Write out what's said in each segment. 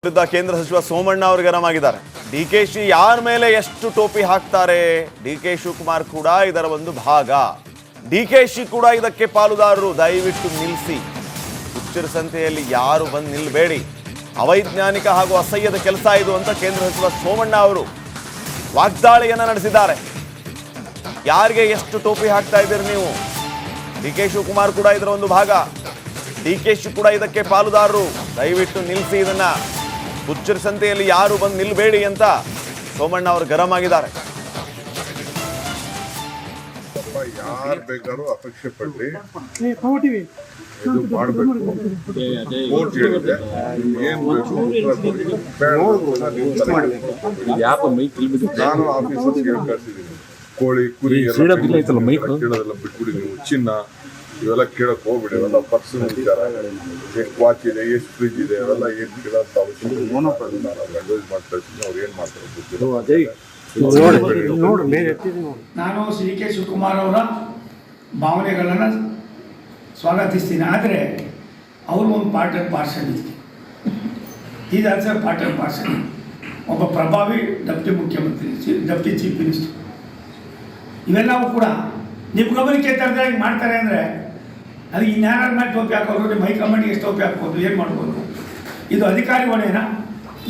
ವಿರುದ್ಧ ಕೇಂದ್ರ ಸಚಿವ ಸೋಮಣ್ಣ ಅವರು ಗರಂ ಆಗಿದ್ದಾರೆ. ಡಿಕೆಶಿ ಯಾರ ಮೇಲೆ ಎಷ್ಟು ಟೋಪಿ ಹಾಕ್ತಾರೆ, ಡಿಕೆ ಶಿವಕುಮಾರ್ ಕೂಡ ಇದರ ಒಂದು ಭಾಗ. ಡಿಕೆಶಿ ಕೂಡ ಇದಕ್ಕೆ ಪಾಲುದಾರರು, ದಯವಿಟ್ಟು ನಿಲ್ಲಿಸಿ. ಹುಚ್ಚರ ಸಂತೆಯಲ್ಲಿ ಯಾರು ಬಂದು ನಿಲ್ಲಬೇಡಿ, ಅವೈಜ್ಞಾನಿಕ ಹಾಗೂ ಅಸಹ್ಯದ ಕೆಲಸ ಇದು ಅಂತ ಕೇಂದ್ರ ಸಚಿವ ಸೋಮಣ್ಣ ಅವರು ವಾಗ್ದಾಳಿಯನ್ನ ನಡೆಸಿದ್ದಾರೆ. ಯಾರಿಗೆ ಎಷ್ಟು ಟೋಪಿ ಹಾಕ್ತಾ ಇದ್ದೀರಿ ನೀವು? ಡಿಕೆ ಶಿವಕುಮಾರ್ ಕೂಡ ಇದರ ಒಂದು ಭಾಗ. ಡಿಕೆಶಿ ಕೂಡ ಇದಕ್ಕೆ ಪಾಲುದಾರರು, ದಯವಿಟ್ಟು ನಿಲ್ಲಿಸಿ ಇದನ್ನ. ಹುಚ್ಚರ ಸಂತೆಯಲ್ಲಿ ಯಾರು ಬಂದು ನಿಲ್ಲಬೇಡಿ ಅಂತ ಸೋಮಣ್ಣ ಅವರು ಗರಂ ಆಗಿದ್ದಾರೆ. ಯಾರು ಬೇಕಾದ್ರೂ ಅಪೇಕ್ಷೆ ಪಡ್ಲಿ, ಇದು ಮಾಡಬೇಕು. ಕೋರ್ಟ್ ಹೇಳಿದೆ ಏನ್ ಬೇಕು ನಾನು ಆಫೀಸರ್ಸ್ ಕಳ್ಸಿದ್ದೀನಿ. ಕೋಳಿ ಕುರಿ ಕೇಳೋದೆಲ್ಲ ಬಿಟ್ಬಿಡಿ ನೀವು. ಚಿನ್ನ ಇವೆಲ್ಲ ಕೇಳಕ್ ಹೋಗ್ಬಿಡಿ, ಅವೆಲ್ಲ ಪರ್ಸನಲ್ ವಿಚಾರ. ಎಷ್ಟು ವಾಚ್ ಇದೆ, ಎಷ್ಟು ಫ್ರಿಜ್ ಇದೆ, ಅವೆಲ್ಲ ಏನ್ ಕೇಳೋಂತ ಅವಶ್ಯಕತೆ ನಾನು ಅಡ್ವೈಸ್ ಮಾಡ್ತಾ ಅವ್ರು ಏನ್ ಮಾಡ್ತಾರೆ. ನಾನು ಶ್ರೀ ಕೆ ಶಿವಕುಮಾರ್ ಅವರ ಭಾವನೆಗಳನ್ನು ಸ್ವಾಗತಿಸ್ತೀನಿ. ಆದರೆ ಅವರು ಒಂದು ಪಾರ್ಟ್ ಆ್ಯಂಡ್ ಪಾರ್ಸಲ್ ಇದೆ. Is also part and parcel. ಒಬ್ಬ ಪ್ರಭಾವಿ ಡೆಪ್ಟಿ ಮುಖ್ಯಮಂತ್ರಿ, ಡೆಪ್ಟಿ ಚೀಫ್ ಮಿನಿಸ್ಟರ್, ಇವೆಲ್ಲವೂ ಕೂಡ ನಿಮ್ಮ ಗಮನಕ್ಕೆ ತರದಾಗಿ ಮಾಡ್ತಾರೆ. ಅಂದರೆ ಅದು ಇನ್ಯಾರ ಮೇಲೆ ಟೋಪಿ ಹಾಕೋರು, ನಿಮ್ಮ ಹೈಕಮಾಂಡ್ಗೆ ಎಷ್ಟು ಟೋಪಿ ಹಾಕ್ಬೋದು, ಏನು ಮಾಡ್ಬೋದು? ಇದು ಅಧಿಕಾರಿ ಹೊಣೆನಾ?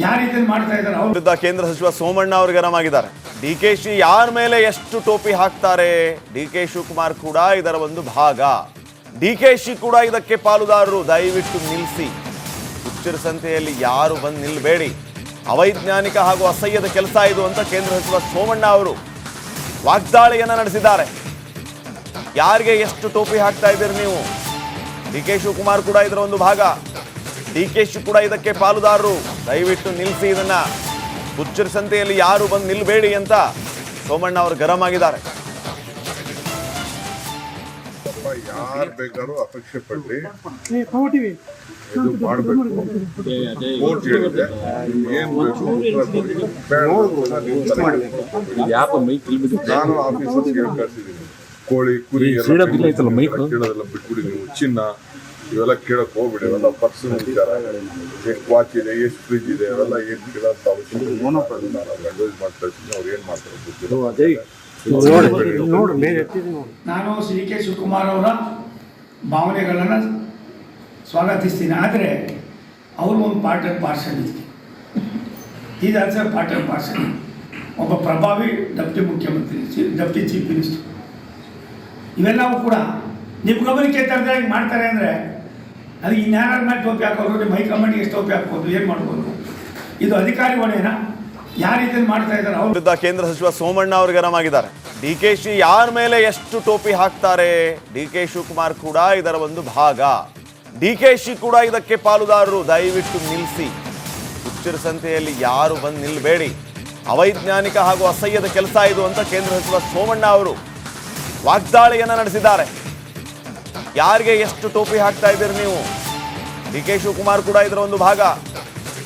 ಯಾರು ಇದನ್ನು ಮಾಡ್ತಾ ಇದ್ದಾರೆ? ಅವ್ರ ವಿರುದ್ಧ ಕೇಂದ್ರ ಸಚಿವ ಸೋಮಣ್ಣ ಅವರು ಗರಂ ಆಗಿದ್ದಾರೆ. ಡಿಕೆಶಿ ಯಾರ ಮೇಲೆ ಎಷ್ಟು ಟೋಪಿ ಹಾಕ್ತಾರೆ, ಡಿಕೆ ಶಿವಕುಮಾರ್ ಕೂಡ ಇದರ ಒಂದು ಭಾಗ. ಡಿಕೆಶಿ ಕೂಡ ಇದಕ್ಕೆ ಪಾಲುದಾರರು, ದಯವಿಟ್ಟು ನಿಲ್ಲಿಸಿ. ಹುಚ್ಚರ ಸಂತೆಯಲ್ಲಿ ಯಾರು ಬಂದು ನಿಲ್ಲಬೇಡಿ, ಅವೈಜ್ಞಾನಿಕ ಹಾಗೂ ಅಸಹ್ಯದ ಕೆಲಸ ಇದು ಅಂತ ಕೇಂದ್ರ ಸಚಿವ ಸೋಮಣ್ಣ ಅವರು ವಾಗ್ದಾಳಿಯನ್ನ ನಡೆಸಿದ್ದಾರೆ. ಯಾರಿಗೆ ಎಷ್ಟು ಟೋಪಿ ಹಾಕ್ತಾ ಇದ್ದೀರಿ ನೀವು? ಡಿಕೆ ಶಿವಕುಮಾರ್ ಕೂಡ ಇದರ ಒಂದು ಭಾಗ. ಡಿಕೆಶಿ ಕೂಡ ಇದಕ್ಕೆ ಪಾಲುದಾರರು, ದಯವಿಟ್ಟು ನಿಲ್ಲಿಸಿ ಇದನ್ನ. ಹುಚ್ಚರ ಸಂತೆಯಲ್ಲಿ ಯಾರು ಬಂದು ನಿಲ್ಲಬೇಡಿ ಅಂತ ಸೋಮಣ್ಣ ಅವರು ಗರಂ ಆಗಿದ್ದಾರೆ. ಯಾರು ಬೇಕಾದ್ರೂ ಅಪೇಕ್ಷೆ ಪಡ್ಲಿ, ಇದು ಮಾಡಬೇಕು. ಕೋರ್ಟ್ ಹೇಳಿದೆ ಏನ್ ಬೇಕು ನಾನು ಆಫೀಸರ್ಸ್ ಕಳ್ಸಿದ್ದೀನಿ. ಕೋಳಿ ಕುರಿ ಕೇಳೋದೆಲ್ಲ ಬಿಟ್ಬಿಡಿ ನೀವು. ಚಿನ್ನ ಇವೆಲ್ಲ ಕೇಳಕ್ ಹೋಗ್ಬಿಡಿ, ಅವೆಲ್ಲ ಪರ್ಸನಲ್ ವಿಚಾರ. ಎಷ್ಟು ವಾಚ್ ಇದೆ, ಎಷ್ಟು ಫ್ರಿಜ್ ಇದೆ, ಅವೆಲ್ಲ ಏನ್ ಕೇಳೋಂತ ಅವಶ್ಯಕತೆ ನಾನು ಅಡ್ವೈಸ್ ಮಾಡ್ತಾ ಅವ್ರು ಏನ್ ಮಾಡ್ತಾರೆ. ನಾನು ಶ್ರೀ ಕೆ ಶಿವಕುಮಾರ್ ಅವರ ಭಾವನೆಗಳನ್ನು ಸ್ವಾಗತಿಸ್ತೀನಿ. ಆದರೆ ಅವರು ಒಂದು ಪಾರ್ಟ್ ಆ್ಯಂಡ್ ಪಾರ್ಸಲ್ ಇದೆ. Is also part and parcel. ಒಬ್ಬ ಪ್ರಭಾವಿ ಡೆಪ್ಟಿ ಮುಖ್ಯಮಂತ್ರಿ, ಡೆಪ್ಟಿ ಚೀಫ್ ಮಿನಿಸ್ಟರ್, ಇವೆಲ್ಲವೂ ಕೂಡ ನಿಮ್ಮ ಗಮನಕ್ಕೆ ತರದಾಗಿ ಮಾಡ್ತಾರೆ. ಅಂದರೆ ಅದು ಇನ್ಯಾರ ಮೇಲೆ ಟೋಪಿ ಹಾಕೋರು, ನಿಮ್ಮ ಹೈಕಮಾಂಡ್ಗೆ ಎಷ್ಟು ಟೋಪಿ ಹಾಕ್ಬೋದು, ಏನು ಮಾಡ್ಬೋದು? ಇದು ಅಧಿಕಾರಿ ಹೊಣೆನಾ? ಯಾರು ಇದನ್ನು ಮಾಡ್ತಾ ಇದ್ದಾರೆ? ಅವ್ರ ವಿರುದ್ಧ ಕೇಂದ್ರ ಸಚಿವ ಸೋಮಣ್ಣ ಅವರು ಗರಂ ಆಗಿದ್ದಾರೆ. ಡಿಕೆಶಿ ಯಾರ ಮೇಲೆ ಎಷ್ಟು ಟೋಪಿ ಹಾಕ್ತಾರೆ, ಡಿಕೆ ಶಿವಕುಮಾರ್ ಕೂಡ ಇದರ ಒಂದು ಭಾಗ. ಡಿಕೆಶಿ ಕೂಡ ಇದಕ್ಕೆ ಪಾಲುದಾರರು, ದಯವಿಟ್ಟು ನಿಲ್ಲಿಸಿ. ಹುಚ್ಚರ ಸಂತೆಯಲ್ಲಿ ಯಾರು ಬಂದು ನಿಲ್ಲಬೇಡಿ, ಅವೈಜ್ಞಾನಿಕ ಹಾಗೂ ಅಸಹ್ಯದ ಕೆಲಸ ಇದು ಅಂತ ಕೇಂದ್ರ ಸಚಿವ ಸೋಮಣ್ಣ ಅವರು ವಾಗ್ದಾಳಿಯನ್ನ ನಡೆಸಿದ್ದಾರೆ. ಯಾರಿಗೆ ಎಷ್ಟು ಟೋಪಿ ಹಾಕ್ತಾ ಇದ್ದೀರಿ ನೀವು? ಡಿಕೆ ಶಿವಕುಮಾರ್ ಕೂಡ ಇದರ ಒಂದು ಭಾಗ.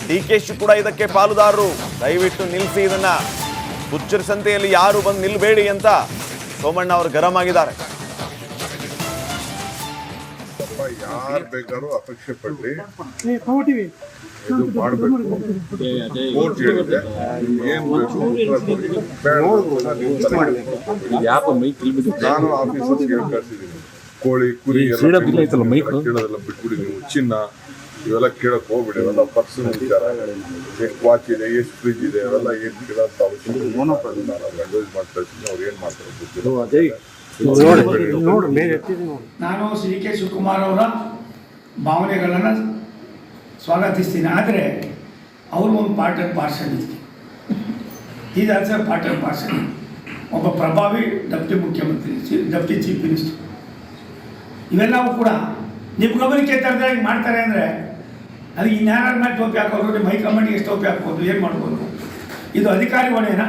ಡಿಕೆಶಿ ಕೂಡ ಇದಕ್ಕೆ ಪಾಲುದಾರರು, ದಯವಿಟ್ಟು ನಿಲ್ಲಿಸಿ ಇದನ್ನ. ಹುಚ್ಚರ ಸಂತೆಯಲ್ಲಿ ಯಾರು ಬಂದು ನಿಲ್ಲಬೇಡಿ ಅಂತ ಸೋಮಣ್ಣ ಅವರು ಗರಂ ಆಗಿದ್ದಾರೆ. ಯಾರು ಬೇಕಾದ್ರೂ ಅಪೇಕ್ಷೆ ಪಡ್ಲಿ, ಇದು ಮಾಡಬೇಕು. ಕೋರ್ಟ್ ಹೇಳಿದೆ ಏನ್ ಬೇಕು ನಾನು ಆಫೀಸರ್ಸ್ ಕಳ್ಸಿದ್ದೀನಿ. ಕೋಳಿ ಕುರಿ ಕೇಳೋದೆಲ್ಲ ಬಿಟ್ಬಿಡಿ ನೀವು. ಚಿನ್ನ ಇವೆಲ್ಲ ಕೇಳಕ್ ಹೋಗ್ಬಿಡಿ, ಅವೆಲ್ಲ ಪರ್ಸನಲ್ ವಿಚಾರ. ಎಷ್ಟು ವಾಚ್ ಇದೆ, ಎಷ್ಟು ಫ್ರಿಜ್ ಇದೆ, ಅವೆಲ್ಲ ಏನ್ ಕೇಳೋಂತ ಅವಶ್ಯಕತೆ ನಾನು ಅಡ್ವೈಸ್ ಮಾಡ್ತಾ ಅವ್ರು ಏನ್ ಮಾಡ್ತಾರೆ. ನಾನು ಶ್ರೀ ಕೆ ಶಿವಕುಮಾರ್ ಅವರ ಭಾವನೆಗಳನ್ನು ಸ್ವಾಗತಿಸ್ತೀನಿ. ಆದರೆ ಅವರು ಒಂದು ಪಾರ್ಟ್ ಆ್ಯಂಡ್ ಪಾರ್ಸಲ್ ಇದೆ. Is also part and parcel. ಒಬ್ಬ ಪ್ರಭಾವಿ ಡೆಪ್ಟಿ ಮುಖ್ಯಮಂತ್ರಿ, ಡೆಪ್ಟಿ ಚೀಫ್ ಮಿನಿಸ್ಟರ್, ಇವೆಲ್ಲವೂ ಕೂಡ ನಿಮ್ಮ ಗಮನಕ್ಕೆ ತರದಾಗಿ ಮಾಡ್ತಾರೆ. ಅಂದರೆ ಅದು ಇನ್ಯಾರ ಮೇಲೆ ಟೋಪಿ ಹಾಕೋರು, ನಿಮ್ಮ ಹೈಕಮಾಂಡ್ಗೆ ಎಷ್ಟು ಟೋಪಿ ಹಾಕ್ಬೋದು, ಏನು ಮಾಡ್ಬೋದು? ಇದು ಅಧಿಕಾರಿ ಹೊಣೆನಾ?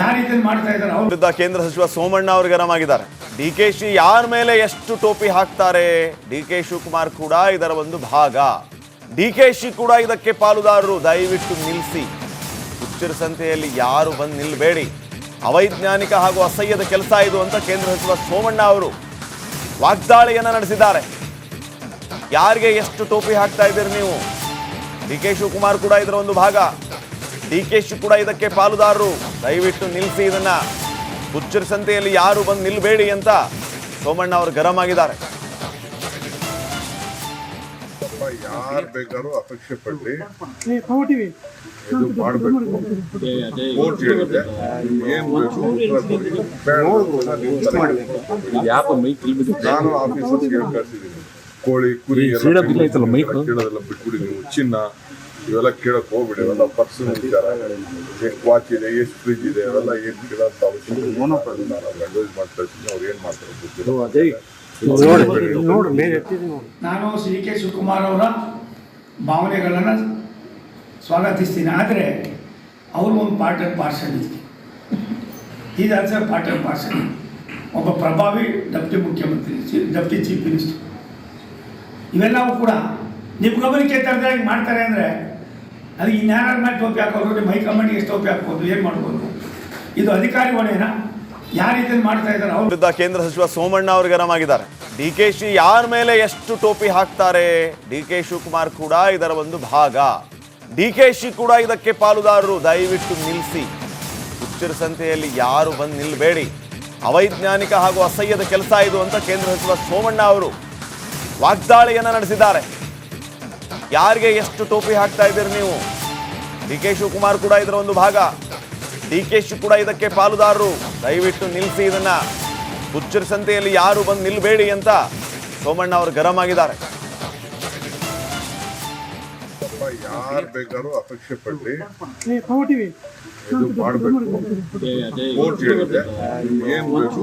ಯಾರು ಇದನ್ನು ಮಾಡ್ತಾ ಇದ್ದಾರೆ? ಅವ್ರ ವಿರುದ್ಧ ಕೇಂದ್ರ ಸಚಿವ ಸೋಮಣ್ಣ ಅವರು ಗರಂ ಆಗಿದ್ದಾರೆ. ಡಿಕೆಶಿ ಯಾರ ಮೇಲೆ ಎಷ್ಟು ಟೋಪಿ ಹಾಕ್ತಾರೆ, ಡಿಕೆ ಶಿವಕುಮಾರ್ ಕೂಡ ಇದರ ಒಂದು ಭಾಗ. ಡಿಕೆಶಿ ಕೂಡ ಇದಕ್ಕೆ ಪಾಲುದಾರರು, ದಯವಿಟ್ಟು ನಿಲ್ಲಿಸಿ. ಹುಚ್ಚರ ಸಂತೆಯಲ್ಲಿ ಯಾರು ಬಂದು ನಿಲ್ಲಬೇಡಿ, ಅವೈಜ್ಞಾನಿಕ ಹಾಗೂ ಅಸಹ್ಯದ ಕೆಲಸ ಇದು ಅಂತ ಕೇಂದ್ರ ಸಚಿವ ಸೋಮಣ್ಣ ಅವರು ವಾಗ್ದಾಳಿಯನ್ನ ನಡೆಸಿದ್ದಾರೆ. ಯಾರಿಗೆ ಎಷ್ಟು ಟೋಪಿ ಹಾಕ್ತಾ ಇದ್ದೀರಿ ನೀವು? ಡಿ ಕೆ ಶಿವಕುಮಾರ್ ಕೂಡ ಇದರ ಒಂದು ಭಾಗ. ಡಿ ಕೆ ಶಿ ಕೂಡ ಇದಕ್ಕೆ ಪಾಲುದಾರರು. ದಯವಿಟ್ಟು ನಿಲ್ಲಿಸಿ ಇದನ್ನ. ಹುಚ್ಚರ ಸಂತೆಯಲ್ಲಿ ಯಾರು ಬಂದು ನಿಲ್ಬೇಡಿ ಅಂತ ಸೋಮಣ್ಣ ಅವರು ಗರಂ ಆಗಿದ್ದಾರೆ. ಯಾರು ಬೇಕಾದ್ರೂ ಅಪೇಕ್ಷೆ ಪಡ್ಲಿ, ಇದು ಮಾಡಬೇಕು. ಕೋರ್ಟ್ ಹೇಳಿದೆ ಏನ್ ಬೇಕು ನಾನು ಆಫೀಸರ್ಸ್ ಹೇಳಿ ಕಳ್ಸಿದ್ದೀನಿ. ಕೋಳಿ ಕುರಿ ಕೇಳೋದೆಲ್ಲ ಬಿಟ್ಬಿಡಿ. ನೀವು ಚಿನ್ನ ಇವೆಲ್ಲ ಕೇಳಕ್ ಹೋಗ್ಬಿಡಿ. ಅವೆಲ್ಲ ಪರ್ಸನಲ್ ವಿಚಾರ. ಎಷ್ಟು ವಾಚ್ ಇದೆ, ಎಷ್ಟು ಫ್ರಿಜ್ ಇದೆ, ಅವೆಲ್ಲ ಏನ್ ಕೇಳೋಂತ ಅವಶ್ಯಕತೆ ನಾನು ಅಡ್ವೈಸ್ ಮಾಡಿ ಕಳ್ಸಿದ್ದೀನಿ. ಅವ್ರು ಏನ್ ಮಾಡ್ತಾರೆ ಗೊತ್ತಿಲ್ಲ. ನಾನು ಡಿ ಕೆ ಶಿವಕುಮಾರ್ ಅವರ ಭಾವನೆಗಳನ್ನು ಸ್ವಾಗತಿಸ್ತೀನಿ. ಆದರೆ ಅವರು ಒಂದು ಪಾರ್ಟ್ ಆ್ಯಂಡ್ ಪಾರ್ಸಲ್ ಇದೆ. ಇದು ಆಲ್ಸೋ ಪಾರ್ಟ್ ಆ್ಯಂಡ್ ಪಾರ್ಸಲ್. ಒಬ್ಬ ಪ್ರಭಾವಿ ಡೆಪ್ಟಿ ಮುಖ್ಯಮಂತ್ರಿ, ಡೆಪ್ಟಿ ಚೀಫ್ ಮಿನಿಸ್ಟರ್, ಇವೆಲ್ಲವೂ ಕೂಡ ನಿಮ್ಮ ಗಮನಕ್ಕೆ ತರದಾಗಿ ಮಾಡ್ತಾರೆ ಅಂದರೆ ಅದು ಇನ್ಯಾರ ಮೇಲೆ ಟೋಪಿ ಹಾಕೋರು, ನಿಮ್ಮ ಹೈಕಮಾಂಡ್ಗೆ ಎಷ್ಟು ಟೋಪಿ ಹಾಕ್ಬೋದು, ಏನು ಮಾಡ್ಬೋದು? ಇದು ಅಧಿಕಾರಿ ಹೊಣೆನಾ? ಯಾರು ಇದನ್ನು ಮಾಡ್ತಾ ಇದ್ದಾರೆ? ಅವ್ರ ವಿರುದ್ಧ ಕೇಂದ್ರ ಸಚಿವ ಸೋಮಣ್ಣ ಅವರು ಗರಂ ಆಗಿದ್ದಾರೆ. ಡಿ ಕೆ ಶಿ ಯಾರ ಮೇಲೆ ಎಷ್ಟು ಟೋಪಿ ಹಾಕ್ತಾರೆ? ಡಿ ಕೆ ಶಿವಕುಮಾರ್ ಕೂಡ ಇದರ ಒಂದು ಭಾಗ. ಡಿ ಕೆ ಶಿ ಕೂಡ ಇದಕ್ಕೆ ಪಾಲುದಾರರು. ದಯವಿಟ್ಟು ನಿಲ್ಲಿಸಿ. ಹುಚ್ಚರ ಸಂತೆಯಲ್ಲಿ ಯಾರು ಬಂದು ನಿಲ್ಬೇಡಿ. ಅವೈಜ್ಞಾನಿಕ ಹಾಗೂ ಅಸಹ್ಯದ ಕೆಲಸ ಇದು ಅಂತ ಕೇಂದ್ರ ಸಚಿವ ಸೋಮಣ್ಣ ಅವರು ವಾಗ್ದಾಳಿಯನ್ನು ನಡೆಸಿದ್ದಾರೆ. ಯಾರಿಗೆ ಎಷ್ಟು ಟೋಪಿ ಹಾಕ್ತಾ ಇದ್ದೀರಿ ನೀವು? ಡಿ ಕೆ ಶಿವಕುಮಾರ್ ಕೂಡ ಇದರ ಒಂದು ಭಾಗ. ಡಿ ಕೆ ಶಿ ಕೂಡ ಇದಕ್ಕೆ ಪಾಲುದಾರರು. ದಯವಿಟ್ಟು ನಿಲ್ಲಿಸಿ ಇದನ್ನ. ಹುಚ್ಚರ ಸಂತೆಯಲ್ಲಿ ಯಾರು ಬಂದು ನಿಲ್ಬೇಡಿ ಅಂತ ಸೋಮಣ್ಣ ಅವರು ಗರಂ ಆಗಿದ್ದಾರೆ. ಯಾರು ಬೇಕಾದ್ರೂ ಅಪೇಕ್ಷೆ ಪಡ್ಲಿ, ಇದು ಮಾಡಬೇಕು. ಕೋರ್ಟ್ ಹೇಳಿದೆ ಏನ್ ಬೇಕು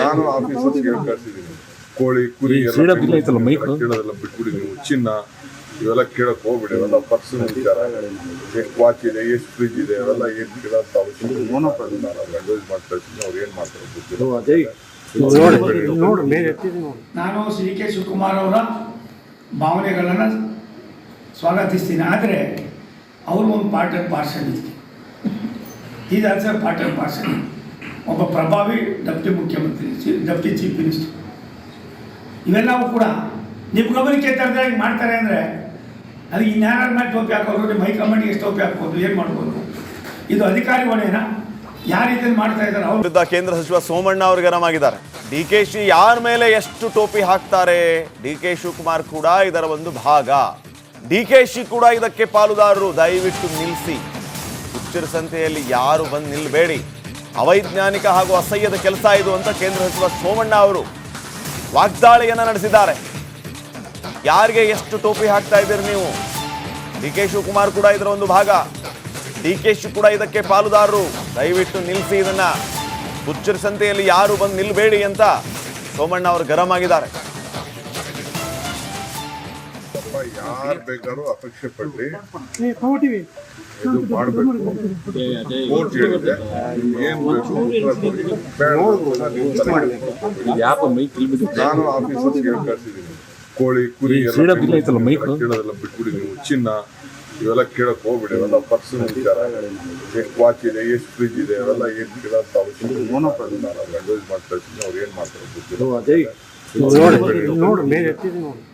ನಾನು ಆಫೀಸರ್ಸ್ ಹೇಳಿ ಕಳ್ಸಿದ್ದೀನಿ. ಕೋಳಿ ಕುರಿ ಕೇಳೋದೆಲ್ಲ ಬಿಟ್ಬಿಡಿ. ನೀವು ಚಿನ್ನ ಇವೆಲ್ಲ ಕೇಳಕ್ ಹೋಗ್ಬಿಡಿ. ಅವೆಲ್ಲ ಪರ್ಸನಲ್ ವಿಚಾರ. ಎಷ್ಟು ವಾಚ್ ಇದೆ, ಎಷ್ಟು ಫ್ರಿಜ್ ಇದೆ, ಅವೆಲ್ಲ ಏನ್ ಕೇಳೋಂತ ಅವಶ್ಯಕತೆ ನಾನು ಅಡ್ವೈಸ್ ಮಾಡಿ ಕಳ್ಸಿದ್ದೀನಿ. ಅವ್ರು ಏನ್ ಮಾಡ್ತಾರೆ ಗೊತ್ತಿಲ್ಲ. ನಾನು ಡಿ ಕೆ ಶಿವಕುಮಾರ್ ಅವರ ಭಾವನೆಗಳನ್ನು ಸ್ವಾಗತಿಸ್ತೀನಿ. ಆದರೆ ಅವರು ಒಂದು ಪಾರ್ಟ್ ಆ್ಯಂಡ್ ಪಾರ್ಸಲ್ ಇದೆ. ಇದು ಆಲ್ಸೋ ಪಾರ್ಟ್ ಆ್ಯಂಡ್ ಪಾರ್ಸಲ್. ಒಬ್ಬ ಪ್ರಭಾವಿ ಡೆಪ್ಟಿ ಮುಖ್ಯಮಂತ್ರಿ, ಡೆಪ್ಟಿ ಚೀಫ್ ಮಿನಿಸ್ಟರ್, ಇವೆಲ್ಲವೂ ಕೂಡ ನಿಮ್ಮ ಗಮನಕ್ಕೆ ತರದಾಗಿ ಮಾಡ್ತಾರೆ ಅಂದರೆ ಅದು ಇನ್ಯಾರ ಮೇಲೆ ಟೋಪಿ ಹಾಕೋರು, ನಿಮ್ಮ ಹೈಕಮಾಂಡ್ಗೆ ಎಷ್ಟು ಟೋಪಿ ಹಾಕ್ಬೋದು, ಏನು ಮಾಡ್ಬೋದು? ಇದು ಅಧಿಕಾರಿ ಹೊಣೆನಾ? ಯಾರು ಇದನ್ನು ಮಾಡ್ತಾ ಇದ್ದಾರೆ? ಅವ್ರ ವಿರುದ್ಧ ಕೇಂದ್ರ ಸಚಿವ ಸೋಮಣ್ಣ ಅವರು ಗರಂ ಆಗಿದ್ದಾರೆ. ಡಿ ಕೆ ಶಿ ಯಾರ ಮೇಲೆ ಎಷ್ಟು ಟೋಪಿ ಹಾಕ್ತಾರೆ? ಡಿ ಕೆ ಶಿವಕುಮಾರ್ ಕೂಡ ಇದರ ಒಂದು ಭಾಗ. ಡಿ ಕೆ ಶಿ ಕೂಡ ಇದಕ್ಕೆ ಪಾಲುದಾರರು. ದಯವಿಟ್ಟು ನಿಲ್ಲಿಸಿ. ಹುಚ್ಚರ ಸಂತೆಯಲ್ಲಿ ಯಾರು ಬಂದು ನಿಲ್ಬೇಡಿ. ಅವೈಜ್ಞಾನಿಕ ಹಾಗೂ ಅಸಹ್ಯದ ಕೆಲಸ ಇದು ಅಂತ ಕೇಂದ್ರ ಸಚಿವ ಸೋಮಣ್ಣ ಅವರು ವಾಗ್ದಾಳಿಯನ್ನು ನಡೆಸಿದ್ದಾರೆ. ಯಾರಿಗೆ ಎಷ್ಟು ಟೋಪಿ ಹಾಕ್ತಾ ಇದ್ದೀರಿ ನೀವು? ಡಿ ಕೆ ಶಿವಕುಮಾರ್ ಕೂಡ ಇದರ ಒಂದು ಭಾಗ. ಡಿ ಕೆ ಶಿ ಕೂಡ ಇದಕ್ಕೆ ಪಾಲುದಾರರು. ದಯವಿಟ್ಟು ನಿಲ್ಲಿಸಿ ಇದನ್ನ. ಹುಚ್ಚರ ಸಂತೆಯಲ್ಲಿ ಯಾರು ಬಂದು ನಿಲ್ಬೇಡಿ ಅಂತ ಸೋಮಣ್ಣ ಅವರು ಗರಂ ಆಗಿದ್ದಾರೆ. ಯಾರು ಬೇಕಾದ್ರೂ ಅಪೇಕ್ಷೆ ಪಡ್ಲಿ, ಇದು ಮಾಡಬೇಕು. ಕೋರ್ಟ್ ಹೇಳಿದೆ ಏನ್ ಬೇಕು ನಾನು ಆಫೀಸರ್ಸ್ ಹೇಳಿ ಕಳ್ಸಿದ್ದೀನಿ. ಕೋಳಿ ಕುರಿ ಕೇಳೋದೆಲ್ಲ ಬಿಟ್ಬಿಡಿ. ನೀವು ಚಿನ್ನ ಇವೆಲ್ಲ ಕೇಳಕ್ ಹೋಗ್ಬಿಡಿ. ಅವೆಲ್ಲ ಪರ್ಸನಲ್ ವಿಚಾರ. ಎಷ್ಟು ವಾಚ್ ಇದೆ, ಎಷ್ಟು ಫ್ರಿಜ್ ಇದೆ, ಅವೆಲ್ಲ ಏನ್ ಕೇಳೋಂತ ಅವಶ್ಯಕತೆ ನಾನು ಅಡ್ವೈಸ್ ಮಾಡಿ ಕಳ್ಸಿದ್ದೀನಿ. ಅವ್ರು ಏನ್ ಮಾಡ್ತಾರೆ ಗೊತ್ತಿಲ್ಲ.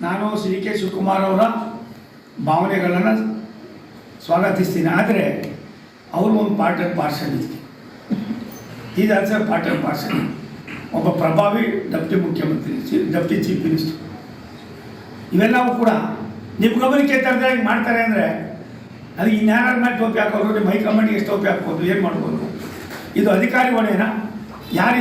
ನಾನು ಡಿ ಕೆ ಶಿವಕುಮಾರ್ ಅವರ ಭಾವನೆಗಳನ್ನು ಸ್ವಾಗತಿಸ್ತೀನಿ. ಆದರೆ ಅವರು ಒಂದು ಪಾರ್ಟ್ ಆ್ಯಂಡ್ ಪಾರ್ಸಲ್ ಇದೆ. ಇದು ಆಲ್ಸೋ ಪಾರ್ಟ್ ಆ್ಯಂಡ್ ಪಾರ್ಸಲ್. ಒಬ್ಬ ಪ್ರಭಾವಿ ಡೆಪ್ಟಿ ಮುಖ್ಯಮಂತ್ರಿ, ಡೆಪ್ಟಿ ಚೀಫ್ ಮಿನಿಸ್ಟರ್, ಇವೆಲ್ಲವೂ ಕೂಡ ನಿಮ್ಮ ಗಮನಕ್ಕೆ ತರದಾಗಿ ಮಾಡ್ತಾರೆ ಅಂದರೆ ಅದು ಇನ್ಯಾರ ಮೇಲೆ ಟೋಪಿ ಹಾಕೋರು, ನಿಮ್ಮ ಹೈಕಮಾಂಡ್ಗೆ ಎಷ್ಟು ಟೋಪಿ ಹಾಕ್ಬೋದು, ಏನು ಮಾಡ್ಬೋದು? ಇದು ಅಧಿಕಾರಿ ಹೊಣೆನಾ? ಯಾರು